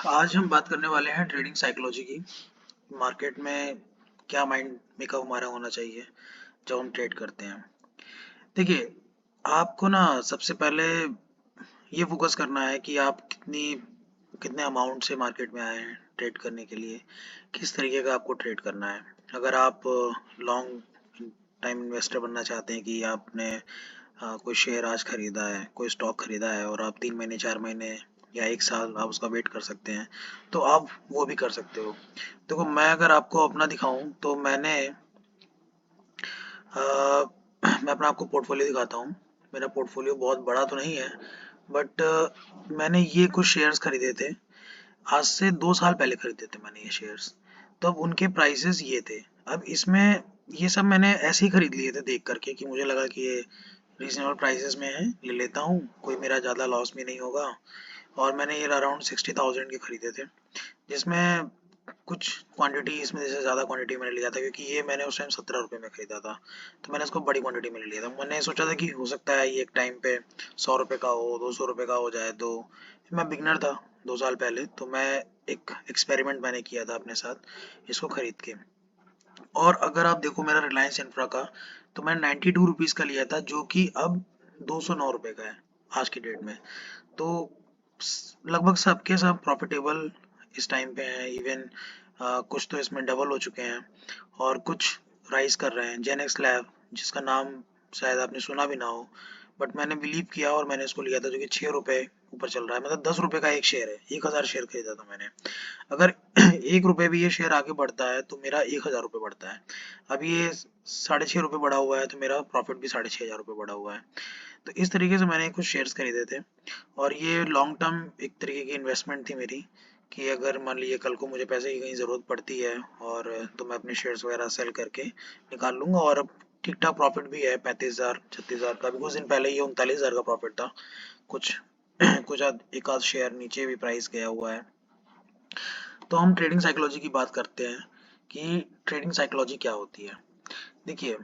आज हम बात करने वाले हैं ट्रेडिंग साइकोलॉजी की। मार्केट में क्या माइंड मेकअप हमारा होना चाहिए जब हम ट्रेड करते हैं। देखिए, आपको ना सबसे पहले ये फोकस करना है कि आप कितने अमाउंट से मार्केट में आए हैं ट्रेड करने के लिए, किस तरीके का आपको ट्रेड करना है। अगर आप लॉन्ग टाइम इन्वेस्टर बनना चाहते हैं कि आपने कोई शेयर आज खरीदा है, कोई स्टॉक खरीदा है और आप 3 महीने 4 महीने या 1 साल आप उसका वेट कर सकते हैं, तो आप वो भी कर सकते हो। देखो, मैं अगर आपको अपना दिखाऊं तो मैं अपना आपको पोर्टफोलियो दिखाता हूँ। मेरा पोर्टफोलियो बहुत बड़ा तो नहीं है, बट मैंने ये कुछ शेयर्स खरीदे थे। आज से 2 साल पहले खरीदे थे मैंने ये शेयर्स। तब उनके प्राइसेस ये थे। अब इसमें ये सब मैंने ऐसे ही खरीद लिए थे देख करके कि मुझे लगा कि ये रीजनेबल प्राइसेस में है, ले लेता हूँ, कोई मेरा ज़्यादा लॉस भी नहीं होगा। और मैंने ये अराउंड 60,000 के खरीदे थे, जिसमें कुछ क्वांटिटी इसमें जैसे ज़्यादा क्वांटिटी मैंने लिया था क्योंकि ये मैंने उस टाइम 17 रुपये में खरीदा था। तो मैंने इसको बड़ी क्वांटिटी में ले लिया था। मैंने सोचा था कि हो सकता है ये एक टाइम पे 100 रुपये का हो, 200 रुपये का हो जाए। तो मैं बिगनर था 2 साल पहले, तो मैं एक एक्सपेरिमेंट मैंने किया था अपने साथ इसको खरीद के। और अगर आप देखो मेरा रिलायंस इंफ्रा का, तो मैंने 92 रुपीज़ का लिया था, जो कि अब 209 रुपये का है आज की डेट में। तो लगभग सबके सब प्रॉफिटेबल इस टाइम पे हैं। इवन कुछ तो इसमें डबल हो चुके हैं और कुछ राइज कर रहे हैं। जेनेक्स लैब, जिसका नाम शायद आपने सुना भी ना हो, बट मैंने बिलीव किया और मैंने इसको लिया था, जो कि 6 रुपये ऊपर चल रहा है। मतलब 10 रुपये का एक शेयर है, 1,000 शेयर खरीदा था मैंने। अगर 1 रुपये भी ये शेयर आगे बढ़ता है तो मेरा 1,000 रुपये बढ़ता है। अब ये 6.5 रुपये बढ़ा हुआ है, तो मेरा प्रॉफिट भी 6,500 रुपये बढ़ा हुआ है। तो इस तरीके से मैंने कुछ शेयर्स खरीदे थे और ये लॉन्ग टर्म एक तरीके की इन्वेस्टमेंट थी मेरी, कि अगर मान लीजिए कल को मुझे पैसे की कहीं ज़रूरत पड़ती है और तो मैं अपने शेयर्स वगैरह सेल करके निकाल लूँगा। और अब ठीक ठाक प्रॉफिट भी है, 35,000 36,000 का भी। कुछ दिन पहले ये 39,000 का प्रॉफिट था। कुछ कुछ एक आध शेयर नीचे भी प्राइस गया हुआ है। तो हम ट्रेडिंग साइकोलॉजी की बात करते हैं कि ट्रेडिंग साइकोलॉजी क्या होती है। देखिए,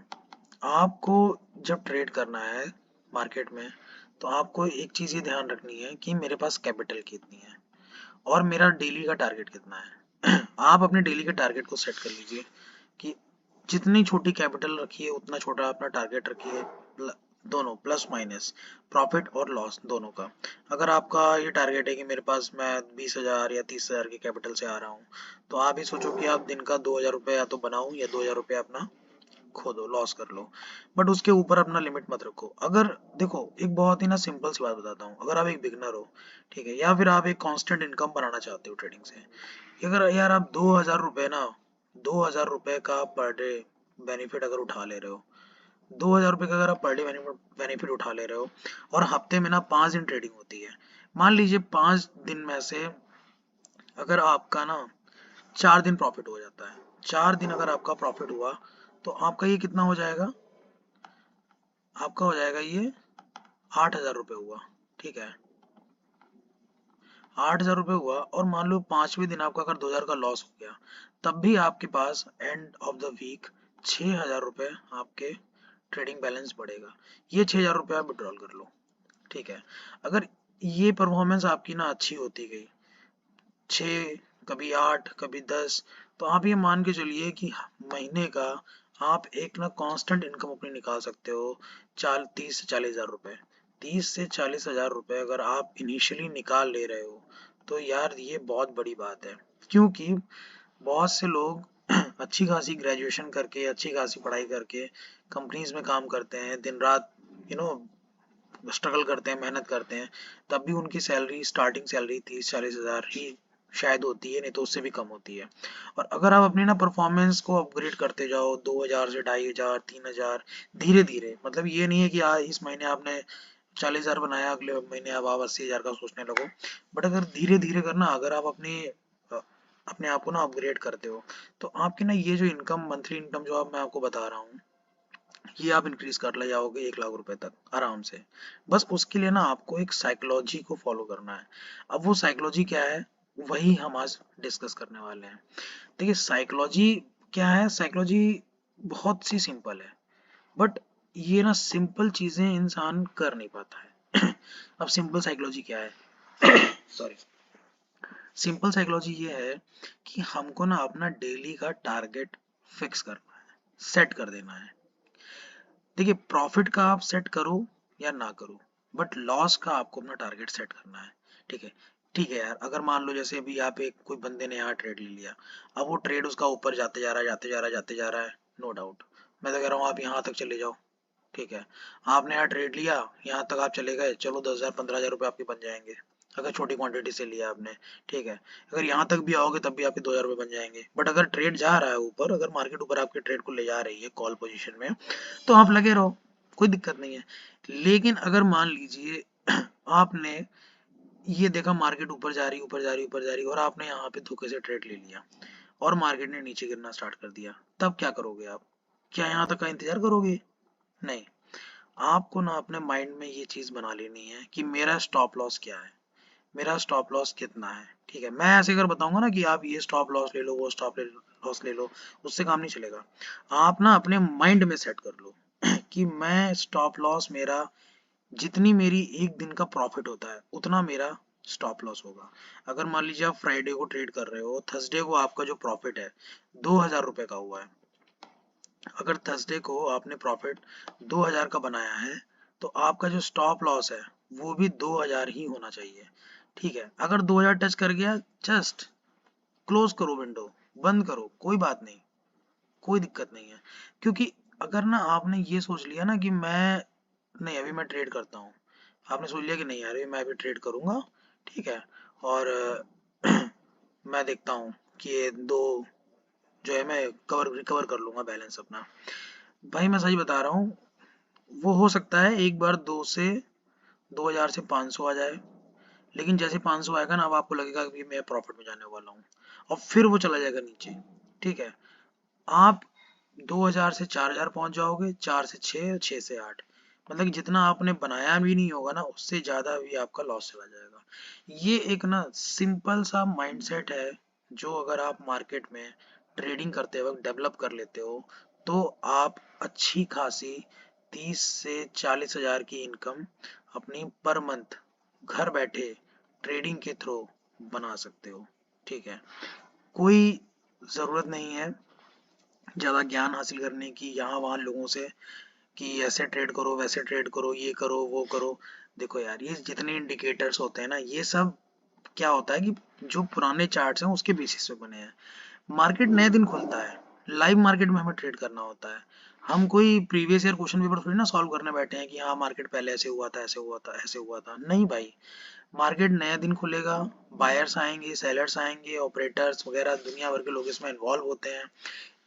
आपको जब ट्रेड करना है मार्केट में, तो आपको एक चीज़ ये ध्यान रखनी है कि मेरे पास कैपिटल कितनी है और मेरा डेली का टारगेट कितना है। आप अपने डेली के टारगेट को सेट कर लीजिए कि जितनी छोटी कैपिटल रखिए उतना छोटा अपना टारगेट रखिए। दोनों प्लस माइनस, प्रॉफिट और लॉस दोनों का। अगर आपका ये टारगेट है कि मेरे पास मैं 20,000 या 30,000 की कैपिटल से आ रहा हूँ, तो आप ही सोचो कि आप दिन का 2,000 रुपये या तो बनाऊँ या 2,000 रुपये अपना खो दो, लॉस कर लो। बट उसके ऊपर अपना लिमिट मत रखो। अगर देखो, एक बहुत ही ना सिंपल सी बात बताता हूँ। अगर आप एक बिगनर हो, ठीक है, या फिर आप एक कांस्टेंट इनकम बनाना चाहते हो ट्रेडिंग से, अगर यार आप 2,000 रुपये ना, 2,000 रुपये का पर डे बेनिफिट अगर उठा ले रहे हो, 2,000 रुपये का अगर आप पर डे बेनिफिट उठा ले रहे हो और हफ्ते में ना 5 दिन ट्रेडिंग होती है, मान लीजिए 5 दिन में से अगर आपका ना 4 दिन प्रॉफिट हो जाता है, 4 दिन अगर आपका प्रॉफिट हुआ, तो आपका ये कितना हो जाएगा, आपका हो जाएगा ये 8,000 रुपये हुआ। ठीक है, 8,000 रुपये हुआ और मान लो 5वें दिन आपका अगर 2,000 का लॉस हो गया, तब भी आपके पास एंड ऑफ द वीक 6,000 रुपये आपके ट्रेडिंग बैलेंस बढ़ेगा। ये 6,000 रुपये आप विड्रॉल कर लो। ठीक है, अगर ये परफॉर्मेंस आपकी ना अच्छी होती गई, 6, कभी 8, कभी 10, तो आप ये मान के चलिए कि महीने का आप एक ना कांस्टेंट इनकम अपनी निकाल सकते हो। 30 से 40 हज़ार रुपये, 30 से 40 हज़ार रुपये अगर आप इनिशियली निकाल ले रहे हो, तो यार ये बहुत बड़ी बात है। क्योंकि बहुत से लोग अच्छी खासी ग्रेजुएशन करके, अच्छी खासी पढ़ाई करके कंपनीज में काम करते हैं, दिन रात यू नो स्ट्रगल करते हैं, मेहनत करते हैं, तब भी उनकी सैलरी, स्टार्टिंग सैलरी 30-40 हज़ार ही शायद होती है, नहीं तो उससे भी कम होती है। और अगर आप अपनी ना परफॉर्मेंस को अपग्रेड करते जाओ 2,000 से 2,500, 3,000, धीरे धीरे, मतलब ये नहीं है कि इस महीने आपने 40,000 बनाया, अगले महीने अब आप 80,000 का सोचने लगो। बट अगर धीरे धीरे करना, अगर आप अपने आप को ना अपग्रेड करते हो, तो आपकी ना ये जो इनकम, मंथली इनकम जो मैं आपको बता रहा हूँ, ये आप इंक्रीज कर ले जाओगे 1 लाख रुपए तक आराम से। बस उसके लिए ना आपको एक साइकोलॉजी को फॉलो करना है। अब वो साइकोलॉजी क्या है, वही हम आज डिस्कस करने वाले हैं। देखिए, साइकोलॉजी क्या है, साइकोलॉजी बहुत सी सिंपल है, बट ये ना सिंपल चीजें इंसान कर नहीं पाता है। अब सिंपल साइकोलॉजी क्या है, सॉरी, सिंपल साइकोलॉजी ये है कि हमको ना अपना डेली का टारगेट फिक्स करना है, सेट कर देना है। देखिए, प्रॉफिट का आप सेट करो या ना करो, बट लॉस का आपको अपना टारगेट सेट करना है। ठीक है, ठीक है यार, अगर मान लो जैसे अभी आप एक कोई बंदे ने यहाँ ट्रेड ले लिया, अब वो ट्रेड उसका ऊपर जाते जा रहा है, जाते जा रहा है, जाते जा रहा है, नो डाउट, मैं तो कह रहा हूँ आप यहाँ तक चले जाओ। ठीक है, आपने यहाँ ट्रेड लिया, यहाँ तक आप चले गए, चलो 10,000 15,000 रुपये आपके बन जाएंगे, अगर छोटी क्वांटिटी से लिया आपने। ठीक है, अगर यहाँ तक भी आओगे तब भी आपके 2,000 रुपये बन जाएंगे। बट अगर ट्रेड जा रहा है ऊपर, अगर मार्केट ऊपर आपके ट्रेड को ले जा रही है कॉल पोजीशन में, तो आप लगे रहो, कोई दिक्कत नहीं है। लेकिन अगर मान लीजिए आपने ये देखा मार्केट ऊपर जा रही, ऊपर जा रही, ऊपर जा रही, और आपने यहाँ पे धोखे से ट्रेड ले लिया और मार्केट ने नीचे गिरना स्टार्ट कर दिया, तब क्या करोगे आप? क्या यहाँ तक का इंतजार करोगे? नहीं। आपको ना अपने माइंड में ये चीज बना लेनी है कि मेरा स्टॉप लॉस क्या है, मेरा स्टॉप लॉस कितना है। ठीक है, मैं ऐसे अगर बताऊंगा ना कि आप ये स्टॉप लॉस ले लो, वो स्टॉप लॉस ले लो, उससे काम नहीं चलेगा। आप ना अपने माइंड में सेट कर लो कि मैं स्टॉप लॉस मेरा, जितनी मेरी एक दिन का प्रॉफिट होता है उतना मेरा स्टॉप लॉस होगा। अगर मान लीजिए आप फ्राइडे को ट्रेड कर रहे हो, थर्सडे को आपका जो प्रॉफिट है 2,000 रुपए का हुआ है, अगर थर्सडे को आपने प्रॉफिट 2,000 का बनाया है, तो आपका जो स्टॉप लॉस है वो भी 2,000 ही होना चाहिए। ठीक है, अगर 2,000 टच कर गया, जस्ट क्लोज करो विंडो, बंद करो, कोई बात नहीं, कोई दिक्कत नहीं है। क्योंकि अगर ना आपने ये सोच लिया ना कि मैं, नहीं अभी मैं ट्रेड करता हूँ, आपने सोच लिया कि नहीं यार मैं अभी ट्रेड करूंगा, ठीक है, और मैं देखता हूँ कि ये दो जो है मैं कवर रिकवर कर लूंगा बैलेंस अपना। भाई मैं सही बता रहा हूँ, वो हो सकता है एक बार 2,000 से 500 आ जाए, लेकिन जैसे 500 आएगा ना, अब आपको लगेगा कि मैं प्रॉफिट में जाने वाला हूँ, और फिर वो चला जाएगा नीचे। ठीक है, आप 2,000 से 4,000 पहुंच जाओगे, 4 से 6, 6 से 8, मतलब कि जितना आपने बनाया भी नहीं होगा ना, उससे ज्यादा भी आपका लॉस चला जाएगा। ये एक ना सिंपल सा माइंडसेट है, जो अगर आप मार्केट में ट्रेडिंग करते वक्त डेवलप कर लेते हो, तो आप अच्छी खासी 30 से 40,000 की इनकम अपनी पर मंथ घर बैठे ट्रेडिंग के थ्रू बना सकते हो। ठीक है, कोई ज़रूरत नहीं है ज़्यादा ज्ञान हासिल करने की यहाँ वहाँ लोगों से, कि ऐसे ट्रेड करो, वैसे ट्रेड करो, ये करो, वो करो। देखो यार, ये जितने इंडिकेटर्स होते हैं ना, ये सब क्या होता है कि जो पुराने चार्ट्स हैं उसके बेसिस पे बने हैं। मार्केट नए दिन खुलता है, लाइव मार्केट में हमें ट्रेड करना होता है। हम कोई प्रीवियस ईयर क्वेश्चन पेपर थोड़ी ना सॉल्व करने बैठे हैं कि हाँ मार्केट पहले ऐसे हुआ था, ऐसे हुआ था, ऐसे हुआ था। नहीं भाई, मार्केट नया दिन खुलेगा, बायर्स आएंगे, सेलर्स आएंगे, ऑपरेटर्स वगैरह दुनिया भर के लोग इसमें इन्वॉल्व होते हैं।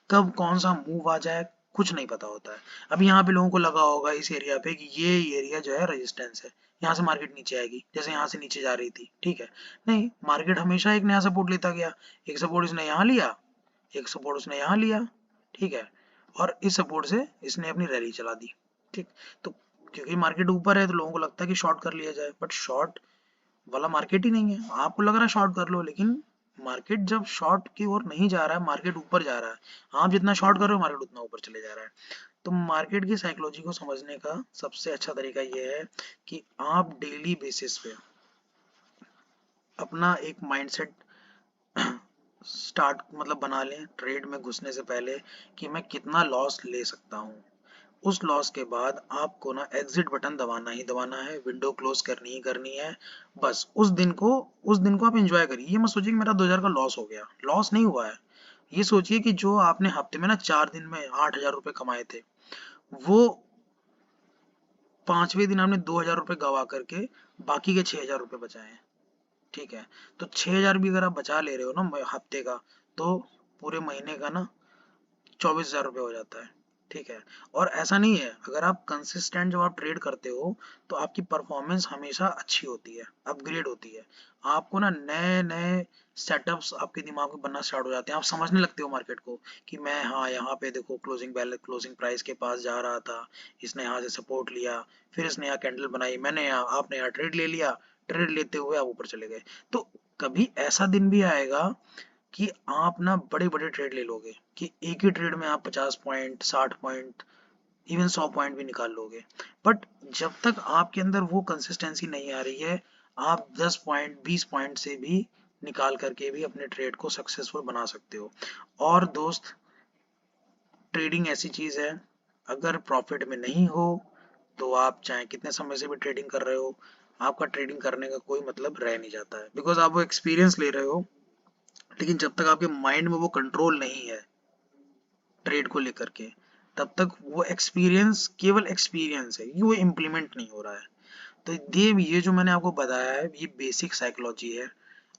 कब कौन सा मूव आ जाए कुछ नहीं पता होता है। अब यहाँ पे लोगों को लगा होगा इस एरिया पे कि ये एरिया जो है रेजिस्टेंस है, यहाँ से मार्केट नीचे आएगी, जैसे यहाँ से नीचे जा रही थी। ठीक है, नहीं, मार्केट हमेशा एक नया सपोर्ट लेता गया, एक सपोर्ट इसने यहाँ लिया, एक सपोर्ट उसने यहाँ लिया। ठीक है, और इस सपोर्ट से इसने अपनी रैली चला दी। ठीक, तो क्योंकि मार्केट ऊपर है तो लोगों को लगता है कि शॉर्ट कर लिया जाए, बट शॉर्ट वाला मार्केट ही नहीं है। आपको लग रहा है शॉर्ट कर लो, लेकिन मार्केट जब शॉर्ट की ओर नहीं जा रहा है, मार्केट ऊपर जा रहा है, आप जितना शॉर्ट कर रहे हो मार्केट उतना ऊपर चले जा रहा है। तो मार्केट की साइकोलॉजी को समझने का सबसे अच्छा तरीका ये है कि आप डेली बेसिस पे अपना एक माइंडसेट स्टार्ट मतलब बना लें ट्रेड में घुसने से पहले, कि मैं कितना लॉस ले सकता हूँ। उस लॉस के बाद आपको ना एग्जिट बटन दबाना ही दबाना है, विंडो क्लोज करनी ही करनी है। बस उस दिन को आप एंजॉय करिए। ये मत सोचिए कि मेरा 2,000 का लॉस हो गया, लॉस नहीं हुआ है। ये सोचिए कि जो आपने हफ्ते में ना 4 दिन में 8,000 रुपए कमाए थे, वो 5वें दिन आपने 2,000 रुपए गवा करके बाकी के 6,000 रुपए बचाए हैं। ठीक है, तो 6,000 भी अगर आप बचा ले रहे हो ना हफ्ते का, तो पूरे महीने का ना 24,000 रुपये हो जाता है। ठीक है, और ऐसा नहीं है, अगर आप कंसिस्टेंट जब आप ट्रेड करते हो तो आपकी परफॉर्मेंस हमेशा अच्छी होती है, अपग्रेड होती है। आपको ना नए नए सेटअप्स आपके दिमाग में बनना स्टार्ट हो जाते हैं, आप समझने लगते हो मार्केट को कि मैं, हाँ यहाँ पे देखो क्लोजिंग बैलेंस, क्लोजिंग प्राइस के पास जा रहा था, इसने यहाँ से सपोर्ट लिया, फिर इसने यहाँ कैंडल बनाई, मैंने यहाँ, आपने यहाँ ट्रेड ले लिया, ट्रेड लेते हुए आप ऊपर चले गए। तो कभी ऐसा दिन भी आएगा कि आप ना बड़े बड़े ट्रेड ले लोगे, कि एक ही ट्रेड में आप 50 पॉइंट, 60 पॉइंट, इवन 100 पॉइंट भी निकाल लोगे। बट जब तक आपके अंदर वो कंसिस्टेंसी नहीं आ रही है, आप 10 पॉइंट 20 पॉइंट से भी निकाल करके भी अपने ट्रेड को सक्सेसफुल बना सकते हो। और दोस्त, ट्रेडिंग ऐसी चीज है, अगर प्रॉफिट में नहीं हो तो आप चाहे कितने समय से भी ट्रेडिंग कर रहे हो, आपका ट्रेडिंग करने का कोई मतलब रह नहीं जाता है, बिकॉज आप वो एक्सपीरियंस ले रहे हो। लेकिन जब तक आपके माइंड में वो कंट्रोल नहीं है ट्रेड को लेकर के, तब तक वो एक्सपीरियंस केवल एक्सपीरियंस है, वो इम्प्लीमेंट नहीं हो रहा है। तो ये जो मैंने आपको बताया है, ये बेसिक साइकोलॉजी है,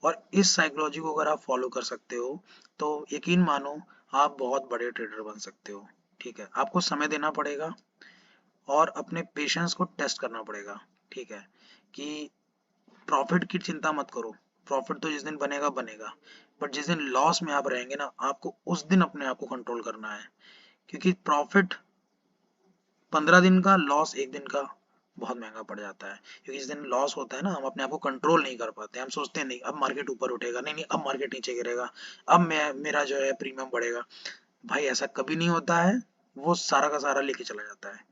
और इस साइकोलॉजी को अगर आप फॉलो कर सकते हो तो यकीन मानो आप बहुत बड़े ट्रेडर बन सकते हो। ठीक है, आपको समय देना पड़ेगा और अपने पेशेंस को टेस्ट करना पड़ेगा। ठीक है, कि प्रॉफिट की चिंता मत करो, प्रॉफिट तो जिस दिन बनेगा बनेगा, बट जिस दिन लॉस में आप रहेंगे ना, आपको उस दिन अपने आप को कंट्रोल करना है। क्योंकि प्रॉफिट 15 दिन का, लॉस एक दिन का बहुत महंगा पड़ जाता है। क्योंकि जिस दिन लॉस होता है ना, हम अपने आप को कंट्रोल नहीं कर पाते, हम सोचते हैं नहीं अब मार्केट ऊपर उठेगा, नहीं नहीं अब मार्केट नीचे गिरेगा, अब मैं मेरा जो है प्रीमियम बढ़ेगा। भाई ऐसा कभी नहीं होता है, वो सारा का सारा लेके चला जाता है।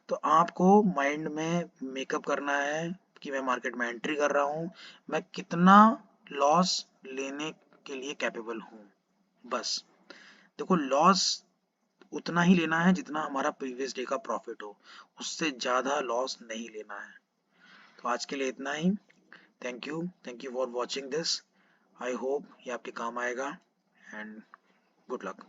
तो आपको माइंड में मेकअप करना है कि मैं मार्केट में एंट्री कर रहा हूँ, मैं कितना लॉस लेने के लिए कैपेबल हूँ, बस। देखो, लॉस उतना ही लेना है जितना हमारा प्रीवियस डे का प्रॉफिट हो, उससे ज़्यादा लॉस नहीं लेना है। तो आज के लिए इतना ही। Thank you for watching this. I hope ये आपके काम आएगा, एंड गुड लक।